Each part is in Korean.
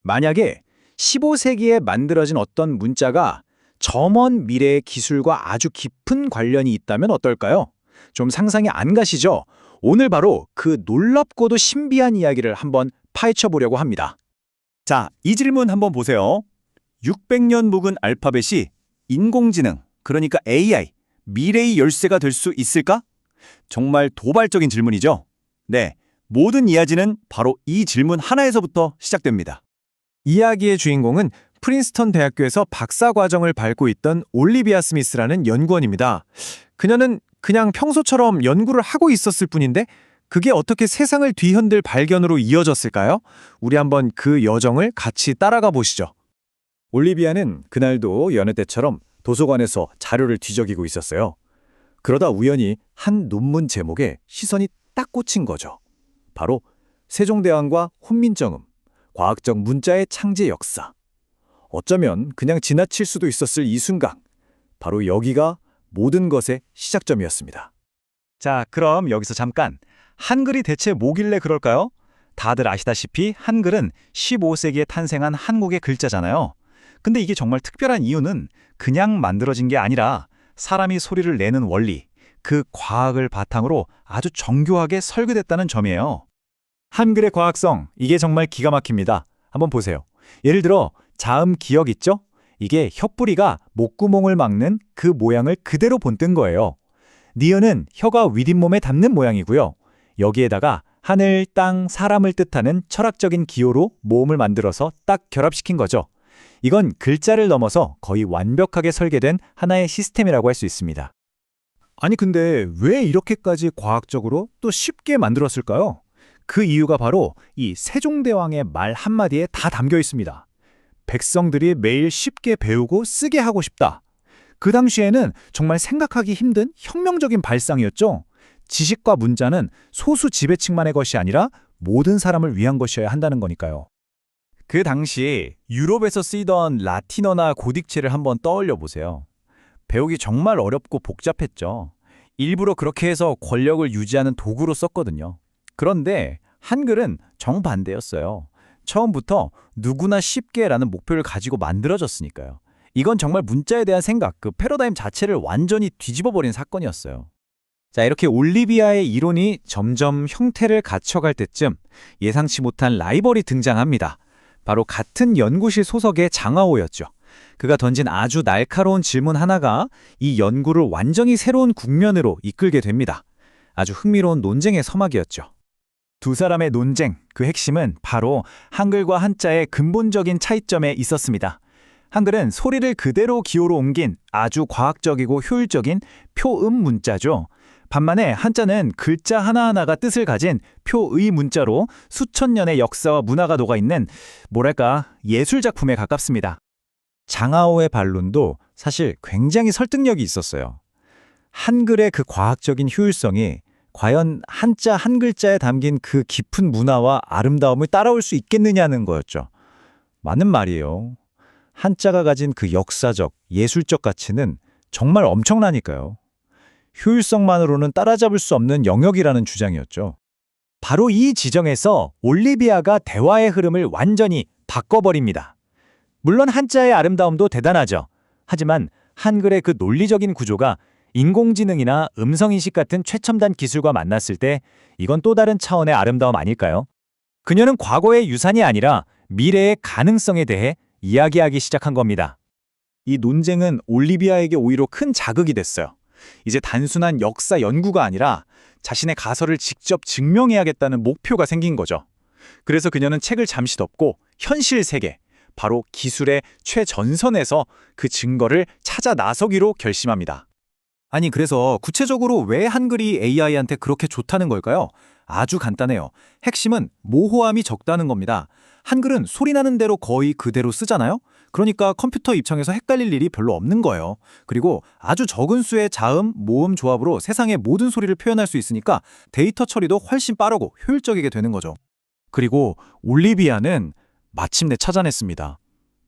만약에 15세기에 만들어진 어떤 문자가 저 먼 미래의 기술과 아주 깊은 관련이 있다면 어떨까요? 좀 상상이 안 가시죠? 오늘 바로 그 놀랍고도 신비한 이야기를 한번 파헤쳐 보려고 합니다. 자, 이 질문 한번 보세요. 600년 묵은 알파벳이 인공지능, 그러니까 AI, 미래의 열쇠가 될 수 있을까? 정말 도발적인 질문이죠. 네, 모든 이야기는 바로 이 질문 하나에서부터 시작됩니다. 이야기의 주인공은 프린스턴 대학교에서 박사 과정을 밟고 있던 올리비아 스미스라는 연구원입니다. 그녀는 그냥 평소처럼 연구를 하고 있었을 뿐인데 그게 어떻게 세상을 뒤흔들 발견으로 이어졌을까요? 우리 한번 그 여정을 같이 따라가 보시죠. 올리비아는 그날도 여느 때처럼 도서관에서 자료를 뒤적이고 있었어요. 그러다 우연히 한 논문 제목에 시선이 딱 꽂힌 거죠. 바로 세종대왕과 훈민정음, 과학적 문자의 창제 역사. 어쩌면 그냥 지나칠 수도 있었을 이 순간, 바로 여기가 모든 것의 시작점이었습니다. 자, 그럼 여기서 잠깐. 한글이 대체 뭐길래 그럴까요? 다들 아시다시피 한글은 15세기에 탄생한 한국의 글자잖아요. 근데 이게 정말 특별한 이유는 그냥 만들어진 게 아니라 사람이 소리를 내는 원리, 그 과학을 바탕으로 아주 정교하게 설계됐다는 점이에요. 한글의 과학성, 이게 정말 기가 막힙니다. 한번 보세요. 예를 들어 자음 기역 있죠? 이게 혀뿌리가 목구멍을 막는 그 모양을 그대로 본뜬 거예요. 니은은 혀가 윗잇몸에 닿는 모양이고요. 여기에다가 하늘, 땅, 사람을 뜻하는 철학적인 기호로 모음을 만들어서 딱 결합시킨 거죠. 이건 글자를 넘어서 거의 완벽하게 설계된 하나의 시스템이라고 할 수 있습니다. 아니 근데 왜 이렇게까지 과학적으로 또 쉽게 만들었을까요? 그 이유가 바로 이 세종대왕의 말 한마디에 다 담겨 있습니다. 백성들이 매일 쉽게 배우고 쓰게 하고 싶다. 그 당시에는 정말 생각하기 힘든 혁명적인 발상이었죠. 지식과 문자는 소수 지배층만의 것이 아니라 모든 사람을 위한 것이어야 한다는 거니까요. 그 당시 유럽에서 쓰이던 라틴어나 고딕체를 한번 떠올려 보세요. 배우기 정말 어렵고 복잡했죠. 일부러 그렇게 해서 권력을 유지하는 도구로 썼거든요. 그런데 한글은 정반대였어요. 처음부터 누구나 쉽게라는 목표를 가지고 만들어졌으니까요. 이건 정말 문자에 대한 생각, 그 패러다임 자체를 완전히 뒤집어버린 사건이었어요. 자, 이렇게 올리비아의 이론이 점점 형태를 갖춰갈 때쯤 예상치 못한 라이벌이 등장합니다. 바로 같은 연구실 소속의 장하오였죠. 그가 던진 아주 날카로운 질문 하나가 이 연구를 완전히 새로운 국면으로 이끌게 됩니다. 아주 흥미로운 논쟁의 서막이었죠. 두 사람의 논쟁, 그 핵심은 바로 한글과 한자의 근본적인 차이점에 있었습니다. 한글은 소리를 그대로 기호로 옮긴 아주 과학적이고 효율적인 표음 문자죠. 반면에 한자는 글자 하나하나가 뜻을 가진 표의 문자로 수천 년의 역사와 문화가 녹아있는 뭐랄까 예술작품에 가깝습니다. 장하오의 반론도 사실 굉장히 설득력이 있었어요. 한글의 그 과학적인 효율성이 과연 한자 한 글자에 담긴 그 깊은 문화와 아름다움을 따라올 수 있겠느냐는 거였죠. 맞는 말이에요. 한자가 가진 그 역사적, 예술적 가치는 정말 엄청나니까요. 효율성만으로는 따라잡을 수 없는 영역이라는 주장이었죠. 바로 이 지점에서 올리비아가 대화의 흐름을 완전히 바꿔버립니다. 물론 한자의 아름다움도 대단하죠. 하지만 한글의 그 논리적인 구조가 인공지능이나 음성인식 같은 최첨단 기술과 만났을 때 이건 또 다른 차원의 아름다움 아닐까요? 그녀는 과거의 유산이 아니라 미래의 가능성에 대해 이야기하기 시작한 겁니다. 이 논쟁은 올리비아에게 오히려 큰 자극이 됐어요. 이제 단순한 역사 연구가 아니라 자신의 가설을 직접 증명해야겠다는 목표가 생긴 거죠. 그래서 그녀는 책을 잠시 덮고 현실 세계, 바로 기술의 최전선에서 그 증거를 찾아 나서기로 결심합니다. 아니, 그래서 구체적으로 왜 한글이 AI한테 그렇게 좋다는 걸까요? 아주 간단해요. 핵심은 모호함이 적다는 겁니다. 한글은 소리 나는 대로 거의 그대로 쓰잖아요? 그러니까 컴퓨터 입장에서 헷갈릴 일이 별로 없는 거예요. 그리고 아주 적은 수의 자음, 모음 조합으로 세상의 모든 소리를 표현할 수 있으니까 데이터 처리도 훨씬 빠르고 효율적이게 되는 거죠. 그리고 올리비아는 마침내 찾아냈습니다.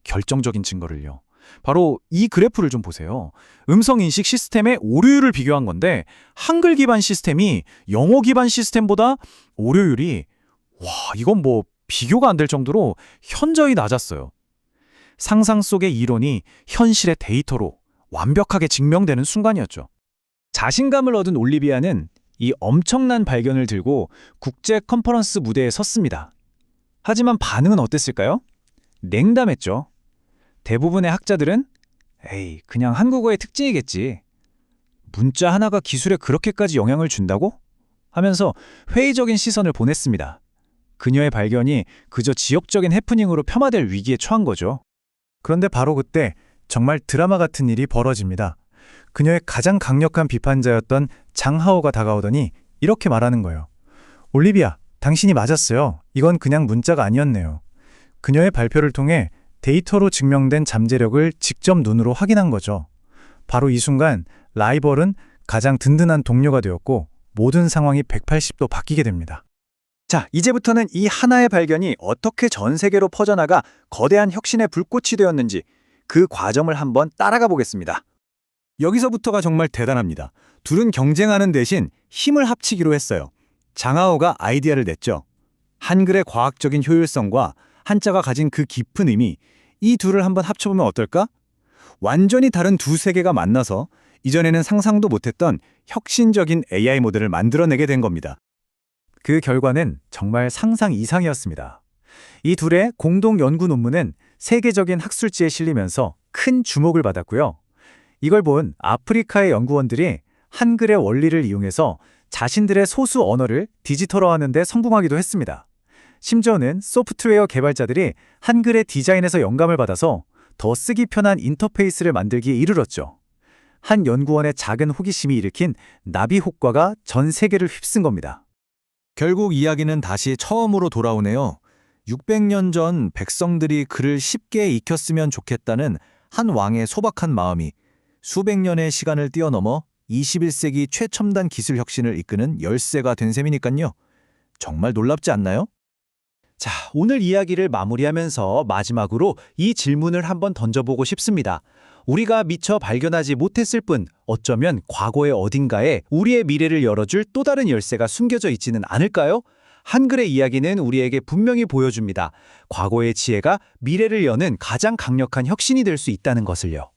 결정적인 증거를요. 바로 이 그래프를 좀 보세요. 음성인식 시스템의 오류율을 비교한 건데 한글 기반 시스템이 영어 기반 시스템보다 오류율이 이건 뭐 비교가 안 될 정도로 현저히 낮았어요. 상상 속의 이론이 현실의 데이터로 완벽하게 증명되는 순간이었죠. 자신감을 얻은 올리비아는 이 엄청난 발견을 들고 국제 컨퍼런스 무대에 섰습니다. 하지만 반응은 어땠을까요? 냉담했죠. 대부분의 학자들은 에이, 그냥 한국어의 특징이겠지. 문자 하나가 기술에 그렇게까지 영향을 준다고? 하면서 회의적인 시선을 보냈습니다. 그녀의 발견이 그저 지역적인 해프닝으로 폄하될 위기에 처한 거죠. 그런데 바로 그때 정말 드라마 같은 일이 벌어집니다. 그녀의 가장 강력한 비판자였던 장하오가 다가오더니 이렇게 말하는 거예요. 올리비아, 당신이 맞았어요. 이건 그냥 문자가 아니었네요. 그녀의 발표를 통해 데이터로 증명된 잠재력을 직접 눈으로 확인한 거죠. 바로 이 순간 라이벌은 가장 든든한 동료가 되었고 모든 상황이 180도 바뀌게 됩니다. 자, 이제부터는 이 하나의 발견이 어떻게 전 세계로 퍼져나가 거대한 혁신의 불꽃이 되었는지 그 과정을 한번 따라가 보겠습니다. 여기서부터가 정말 대단합니다. 둘은 경쟁하는 대신 힘을 합치기로 했어요. 장하오가 아이디어를 냈죠. 한글의 과학적인 효율성과 한자가 가진 그 깊은 의미, 이 둘을 한번 합쳐보면 어떨까? 완전히 다른 두 세계가 만나서 이전에는 상상도 못했던 혁신적인 AI 모델을 만들어내게 된 겁니다. 그 결과는 정말 상상 이상이었습니다. 이 둘의 공동 연구 논문은 세계적인 학술지에 실리면서 큰 주목을 받았고요. 이걸 본 아프리카의 연구원들이 한글의 원리를 이용해서 자신들의 소수 언어를 디지털화하는 데 성공하기도 했습니다. 심지어는 소프트웨어 개발자들이 한글의 디자인에서 영감을 받아서 더 쓰기 편한 인터페이스를 만들기에 이르렀죠. 한 연구원의 작은 호기심이 일으킨 나비 효과가 전 세계를 휩쓴 겁니다. 결국 이야기는 다시 처음으로 돌아오네요. 600년 전 백성들이 글을 쉽게 익혔으면 좋겠다는 한 왕의 소박한 마음이 수백 년의 시간을 뛰어넘어 21세기 최첨단 기술 혁신을 이끄는 열쇠가 된 셈이니까요. 정말 놀랍지 않나요? 자, 오늘 이야기를 마무리하면서 마지막으로 이 질문을 한번 던져보고 싶습니다. 우리가 미처 발견하지 못했을 뿐 어쩌면 과거의 어딘가에 우리의 미래를 열어줄 또 다른 열쇠가 숨겨져 있지는 않을까요? 한글의 이야기는 우리에게 분명히 보여줍니다. 과거의 지혜가 미래를 여는 가장 강력한 혁신이 될 수 있다는 것을요.